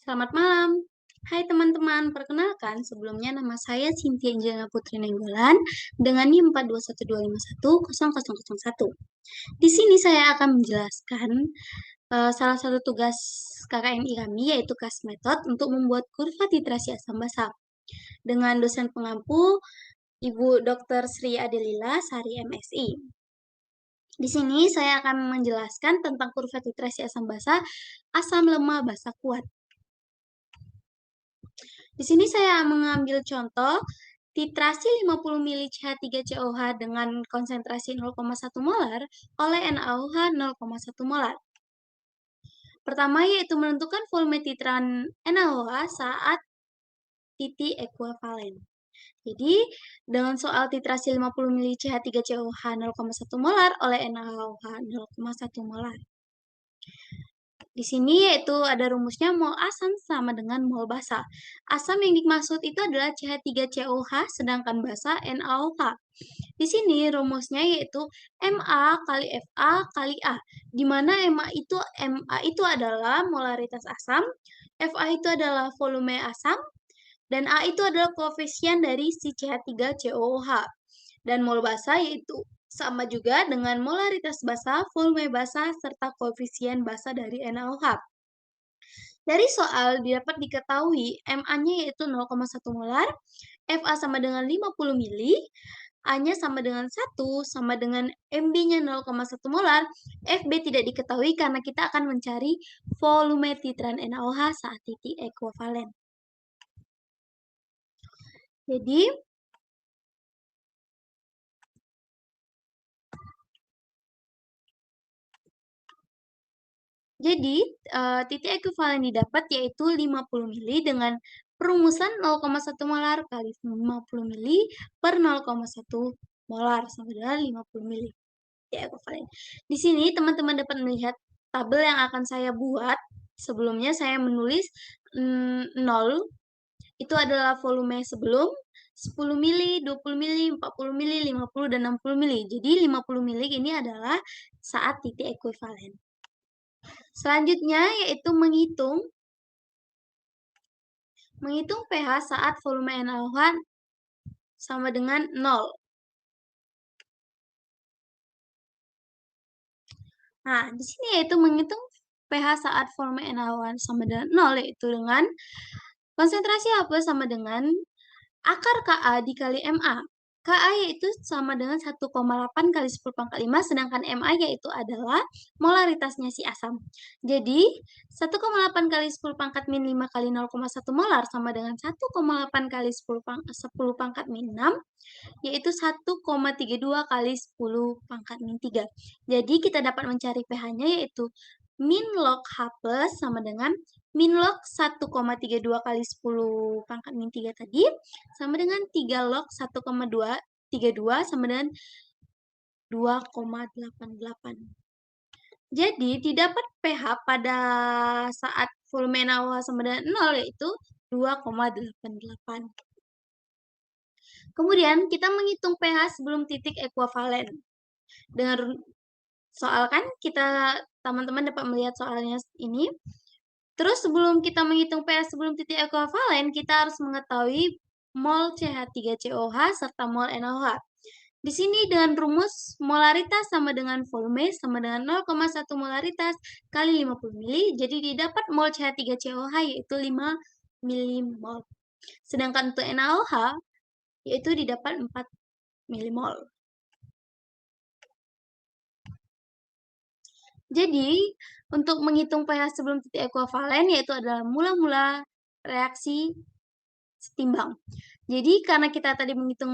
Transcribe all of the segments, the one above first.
Selamat malam. Hai teman-teman, perkenalkan sebelumnya nama saya Cynthia Angelina Putri Nenggolan dengan NIM 42125100001. Di sini saya akan menjelaskan salah satu tugas KKNI kami yaitu KAS Metode untuk membuat kurva titrasi asam basa dengan dosen pengampu Ibu Dr. Sri Adelila Sari MSI. Di sini saya akan menjelaskan tentang kurva titrasi asam basa, asam lemah basa kuat. Di sini saya mengambil contoh titrasi 50 ml CH3COH dengan konsentrasi 0,1 molar oleh NaOH 0,1 molar. Pertama yaitu menentukan volume titran NaOH saat titik ekuivalen. Jadi, dengan soal titrasi 50 ml CH3COH 0,1 molar oleh NaOH 0,1 molar. Di sini yaitu ada rumusnya mol asam sama dengan mol basa. Asam yang dimaksud itu adalah CH3COH sedangkan basa NaOH. Di sini rumusnya yaitu Ma kali Fa kali A, di mana Ma itu adalah molaritas asam, Fa itu adalah volume asam, dan A itu adalah koefisien dari si CH3COOH. Dan mol basa yaitu sama juga dengan molaritas basa, volume basa, serta koefisien basa dari NaOH. Dari soal dapat diketahui Ma-nya yaitu 0,1 molar, Fa sama dengan 50 mili, A-nya sama dengan 1, sama dengan Mb-nya 0,1 molar, Fb tidak diketahui karena kita akan mencari volume titran NaOH saat titik ekuivalen. Jadi titik ekuivalen didapat yaitu 50 mili dengan perumusan 0,1 molar kali 50 mili per 0,1 molar sama dengan 50 mili. Titik ekuivalen. Di sini teman-teman dapat melihat tabel yang akan saya buat. Sebelumnya saya menulis 0 itu adalah volume sebelum, 10 mili, 20 mili, 40 mili, 50 dan 60 mili. Jadi 50 mili ini adalah saat titik ekuivalen. Selanjutnya yaitu menghitung pH saat volume NaOH sama dengan 0. Nah, di sini yaitu menghitung pH saat volume NaOH sama dengan 0 yaitu dengan konsentrasi H+ sama dengan akar Ka dikali Ma. Ka yaitu sama dengan 1,8 kali 10 pangkat 5, sedangkan Ma yaitu adalah molaritasnya si asam. Jadi, 1,8 kali 10 pangkat min 5 kali 0,1 molar sama dengan 1,8 kali 10 pangkat min 6, yaitu 1,32 kali 10 pangkat min 3. Jadi, kita dapat mencari pH-nya yaitu min log H+ sama dengan min log 1,32 kali 10 pangkat min 3 tadi, sama dengan 3 log 1,232 sama dengan 2,88. Jadi, didapat pH pada saat volume NaOH sama dengan 0 yaitu 2,88. Kemudian, kita menghitung pH sebelum titik ekuivalen. Dengan soal kan, teman-teman dapat melihat soalnya ini. Terus sebelum kita menghitung pH sebelum titik ekuivalen, kita harus mengetahui mol CH3COH serta mol NaOH. Di sini dengan rumus molaritas sama dengan volume sama dengan 0,1 molaritas kali 50 mili, jadi didapat mol CH3COH yaitu 5 milimol. Sedangkan untuk NaOH yaitu didapat 4 milimol. Jadi, untuk menghitung pH sebelum titik ekuivalen yaitu adalah mula-mula reaksi setimbang. Jadi, karena kita tadi menghitung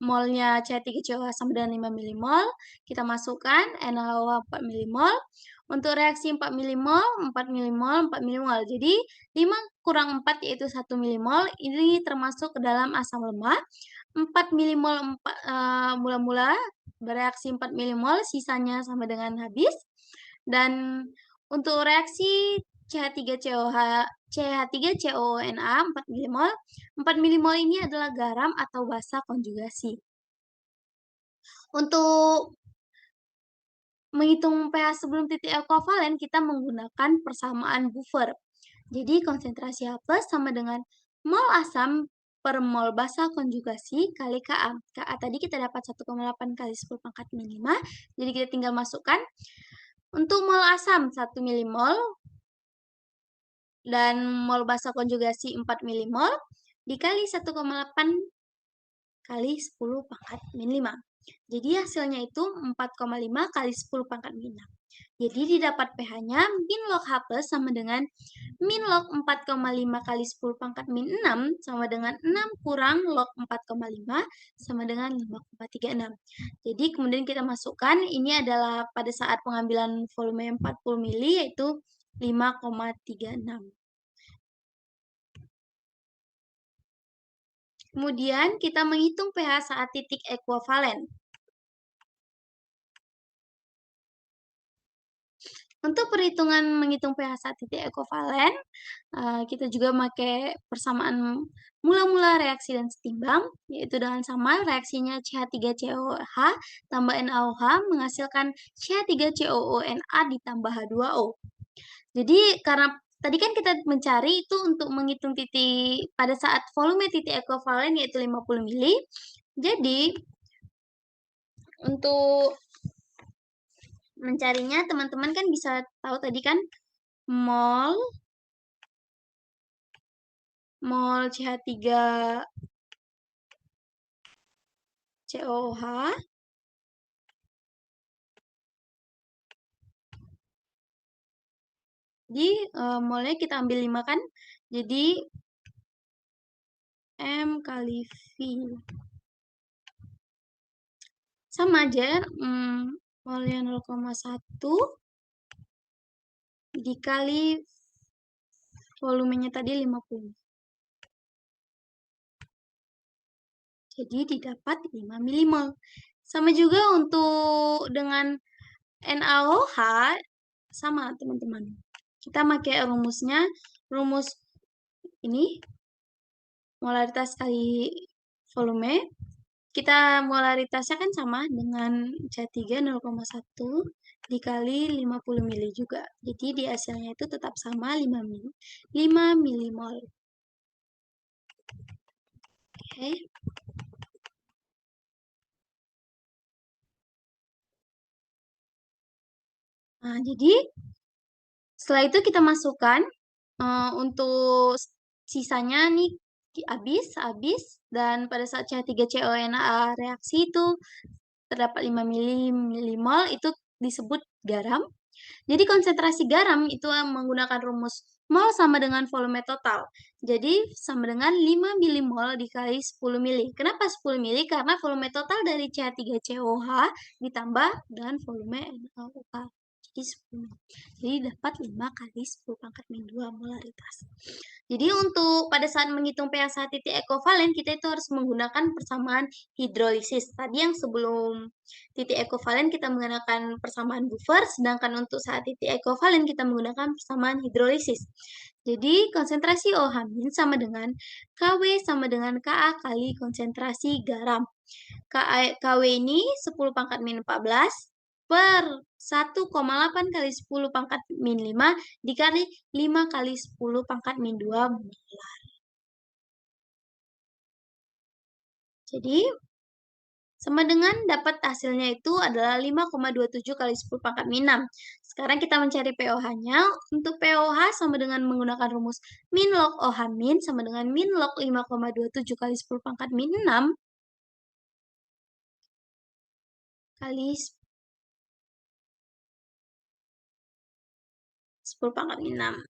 molnya CH3COH sama dengan 5 milimol, kita masukkan NaOH 4 milimol. Untuk reaksi 4 milimol, 4 milimol, 4 milimol. Jadi, 5 kurang 4 yaitu 1 milimol, ini termasuk ke dalam asam lemah. 4 milimol mula-mula bereaksi 4 milimol, sisanya sama dengan habis. Dan untuk reaksi CH3CONA 4 milimol. 4 milimol ini adalah garam atau basa konjugasi. Untuk menghitung pH sebelum titik ekuivalen, kita menggunakan persamaan buffer. Jadi konsentrasi H+ sama dengan mol asam per mol basa konjugasi kali Ka. Ka tadi kita dapat 1,8 kali 10 pangkat min 5, jadi kita tinggal masukkan. Untuk mol asam 1 milimol dan mol basa konjugasi 4 milimol dikali 1,8 kali 10 pangkat min 5. Jadi hasilnya itu 4,5 kali 10 pangkat min 6. Jadi didapat pH-nya min log H+ sama dengan min log 4,5 kali 10 pangkat min 6 sama dengan 6 kurang log 4,5 sama dengan 5,36. Jadi kemudian kita masukkan, ini adalah pada saat pengambilan volume 40 mili yaitu 5,36. Kemudian kita menghitung pH saat titik ekuivalen. Untuk perhitungan menghitung pH saat titik ekuivalen, kita juga pakai persamaan mula-mula reaksi dan setimbang, yaitu dengan sama reaksinya CH3COOH tambah NaOH menghasilkan CH3COONa ditambah H2O. Jadi karena tadi kan kita mencari itu untuk menghitung titik pada saat volume titik ekuivalen yaitu 50 mili. Jadi untuk mencarinya teman-teman kan bisa tahu tadi kan mol CH3COOH jadi molnya kita ambil 5 kan, jadi M kali V sama aja, molnya 0,1 dikali volumenya tadi 50. Jadi didapat 5 milimol. Sama juga untuk dengan NaOH, sama teman-teman. Kita pakai rumusnya, rumus ini, molaritas kali volume. Kita molaritasnya kan sama dengan CH3 0,1 dikali 50 mili juga. Jadi di hasilnya itu tetap sama 5 milimol. Oke. Nah, jadi setelah itu kita masukkan untuk sisanya nih habis dan pada saat CH3CONa reaksi itu terdapat 5 milimol itu disebut garam. Jadi konsentrasi garam itu menggunakan rumus mol sama dengan volume total. Jadi sama dengan 5 milimol dikali 10 mili. Kenapa 10 mili? Karena volume total dari CH3COH ditambah dengan volume NaOH. Jadi 10. Jadi dapat 5 kali 10 pangkat min 2 molaritas. Jadi untuk pada saat menghitung pH saat titik ekuivalen, kita itu harus menggunakan persamaan hidrolisis. Tadi yang sebelum titik ekuivalen kita menggunakan persamaan buffer, sedangkan untuk saat titik ekuivalen kita menggunakan persamaan hidrolisis. Jadi konsentrasi OH- sama dengan Kw sama dengan Ka kali konsentrasi garam. Kw ini 10 pangkat min 14 per 1,8 kali 10 pangkat min 5 dikali 5 kali 10 pangkat min 2 molar. Jadi sama dengan dapat hasilnya itu adalah 5,27 kali 10 pangkat min 6. Sekarang kita mencari pOH-nya. Untuk pOH sama dengan menggunakan rumus min log OH min sama dengan min log 5,27 kali 10 pangkat min 6 kali 10 pangkat min 6.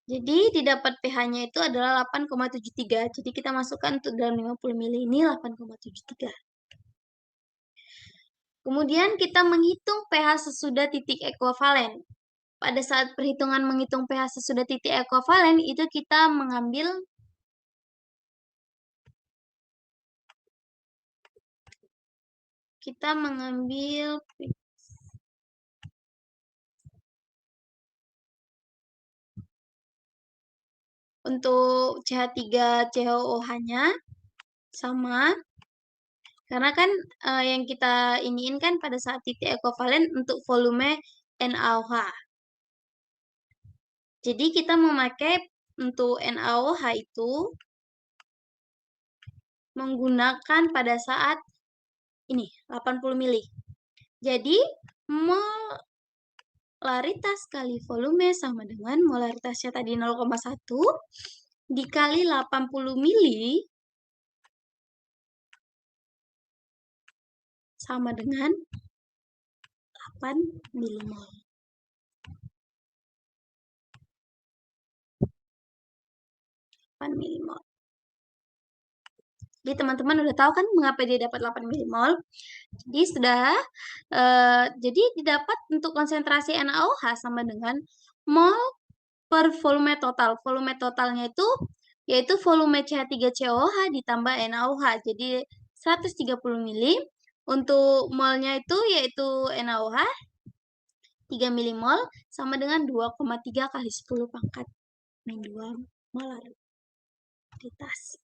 Jadi didapat pH-nya itu adalah 8,73. Jadi kita masukkan untuk dalam 50 mili ini 8,73. Kemudian kita menghitung pH sesudah titik ekuivalen. Pada saat perhitungan menghitung pH sesudah titik ekuivalen itu kita mengambil untuk CH3COOH-nya sama Karena kan yang kita iniin kan pada saat titik ekivalen untuk volume NaOH. Jadi kita memakai untuk NaOH itu menggunakan pada saat ini 80 mili. Jadi molaritas kali volume sama dengan molaritasnya tadi 0,1 dikali 80 mili sama dengan 8 milimol. 8 milimol. Jadi teman-teman udah tahu kan mengapa dia dapat 8 milimol? Jadi jadi didapat untuk konsentrasi NaOH sama dengan mol per volume total. Volume totalnya itu yaitu volume CH3COH ditambah NaOH. Jadi 130 mili. Untuk molnya itu yaitu NaOH 3 milimol sama dengan 2,3 kali 10 pangkat min 2 molaritas.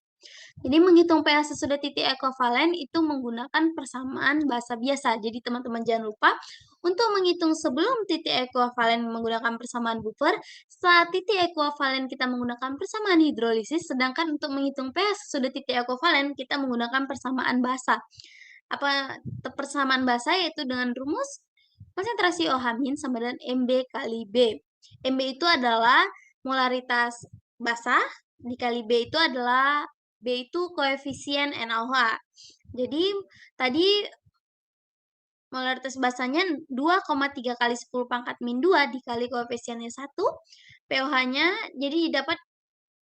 Jadi menghitung pH sesudah titik ekivalen itu menggunakan persamaan bahasa biasa. Jadi teman-teman jangan lupa untuk menghitung sebelum titik ekivalen menggunakan persamaan buffer, saat titik ekivalen kita menggunakan persamaan hidrolisis, sedangkan untuk menghitung pH sesudah titik ekivalen kita menggunakan persamaan basa. Apa persamaan basa yaitu dengan rumus konsentrasi OH- sama dengan Mb kali B. Mb itu adalah molaritas basa, dikali B itu adalah B itu koefisien NaOH. Jadi tadi molaritas basanya 2,3 kali 10 pangkat min 2 dikali koefisiennya 1. pOH-nya jadi dapat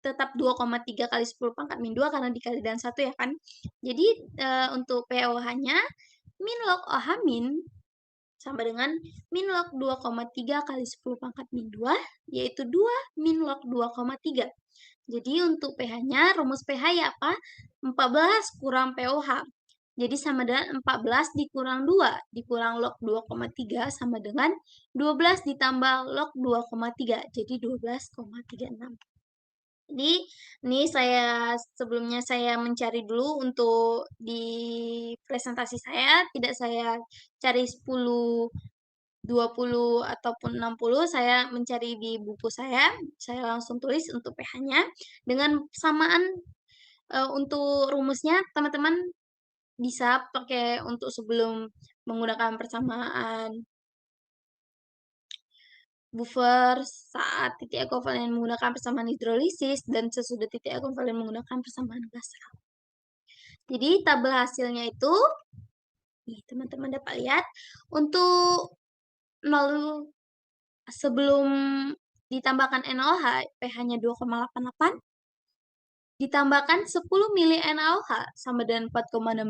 tetap 2,3 kali 10 pangkat min 2 karena dikali dengan 1 ya kan. Jadi untuk pOH-nya min log OH min sama dengan min log 2,3 kali 10 pangkat min 2 yaitu 2 min log 2,3. Jadi untuk pH-nya, rumus pH ya apa? 14 kurang pOH. Jadi sama dengan 14 dikurang 2, dikurang log 2,3 sama dengan 12 ditambah log 2,3. Jadi 12,36. Jadi ini sebelumnya saya mencari dulu untuk di presentasi saya, tidak saya cari 10, 20 ataupun 60, saya mencari di buku saya langsung tulis untuk pH-nya dengan samaan untuk rumusnya teman-teman bisa pakai untuk sebelum menggunakan persamaan buffer, saat titik ekivalen menggunakan persamaan hidrolisis, dan sesudah titik ekivalen menggunakan persamaan basa. Jadi tabel hasilnya itu, teman-teman dapat lihat, untuk 0 sebelum ditambahkan NaOH, pH-nya 2,88, ditambahkan 10 mili NaOH sama dengan 4,16,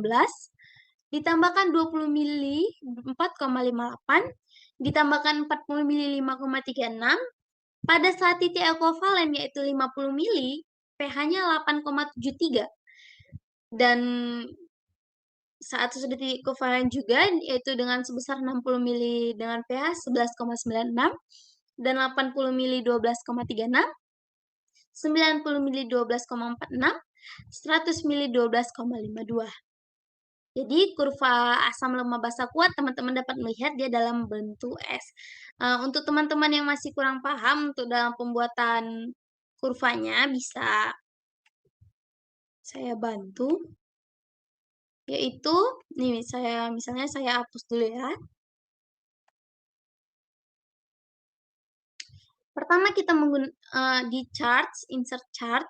ditambahkan 20 mili 4,58, ditambahkan 40 mili 5,36, pada saat titik ekivalen yaitu 50 mili, pH-nya 8,73. Dan saat sudah titik ekivalen juga yaitu dengan sebesar 60 mili dengan pH 11,96 dan 80 mili 12,36, 90 mili 12,46, 100 mili 12,52. Jadi kurva asam lemah basa kuat teman-teman dapat melihat dia dalam bentuk S. Untuk teman-teman yang masih kurang paham untuk dalam pembuatan kurvanya bisa saya bantu. Yaitu nih misalnya saya hapus dulu ya. Pertama kita di charts, insert chart,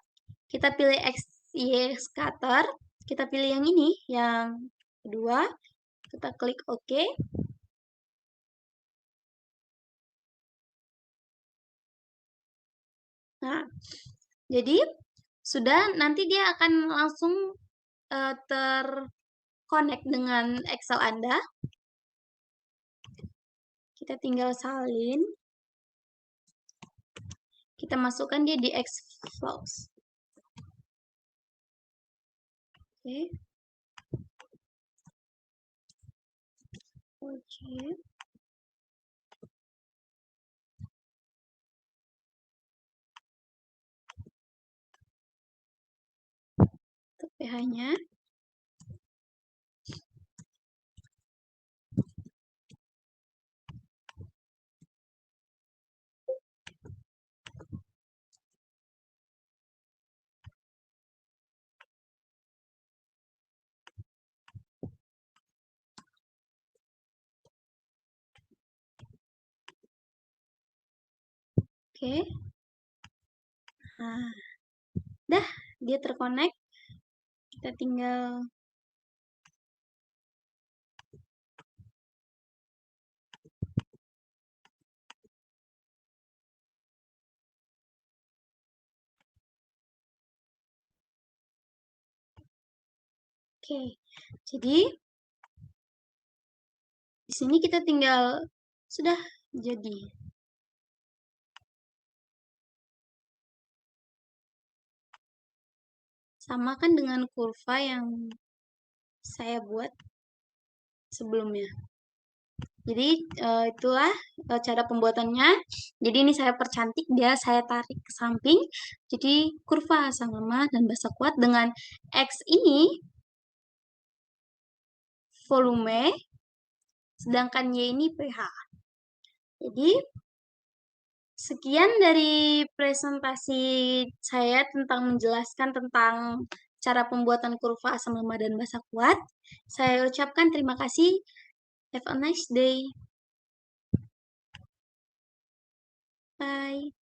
kita pilih X, Y scatter, kita pilih yang ini, yang kedua, kita klik OK. Nah, jadi sudah nanti dia akan langsung terconnect dengan Excel Anda. Kita tinggal salin. Kita masukkan dia di Xflows. Oke. Oke. Untuk pH-nya. Oke. Nah, dah, dia terkonek. Kita tinggal oke. Jadi di sini kita tinggal sudah jadi. Sama kan dengan kurva yang saya buat sebelumnya. Jadi itulah cara pembuatannya. Jadi ini saya percantik, dia saya tarik ke samping. Jadi kurva asam lemah dan basa kuat dengan X ini volume, sedangkan Y ini pH. Jadi sekian dari presentasi saya tentang menjelaskan tentang cara pembuatan kurva asam lemah dan basa kuat. Saya ucapkan terima kasih. Have a nice day. Bye.